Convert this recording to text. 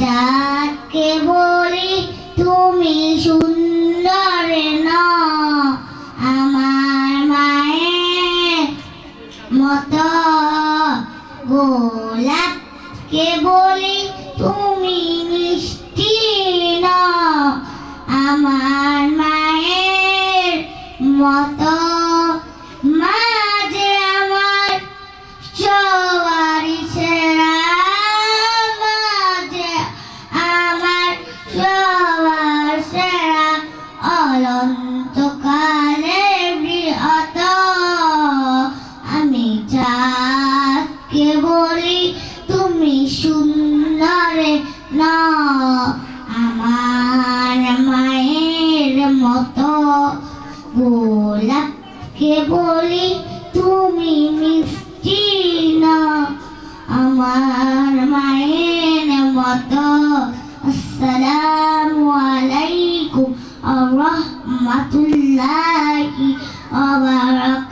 চাঁদকে বলি তুমি সুন্দর না, আমার মায়ের মতো। গোলাপকে বলি তুমি মিষ্টি না, আমার মায়ের মতো। মা যে আমার সবারই সেরা, মা যে আমার সবার সেরা, অনন্তকালের বৃহৎ। আমি চাঁদকে বলি তুমি সুন্দর না, আমার মায়ের মতো। গোলাপকে বলি তুমি মিষ্টি না, আমার মায়ের মতো। আসসালামু আলাইকুম ওয়া রাহমাতুল্লাহি ওয়া বারাকাতুহু।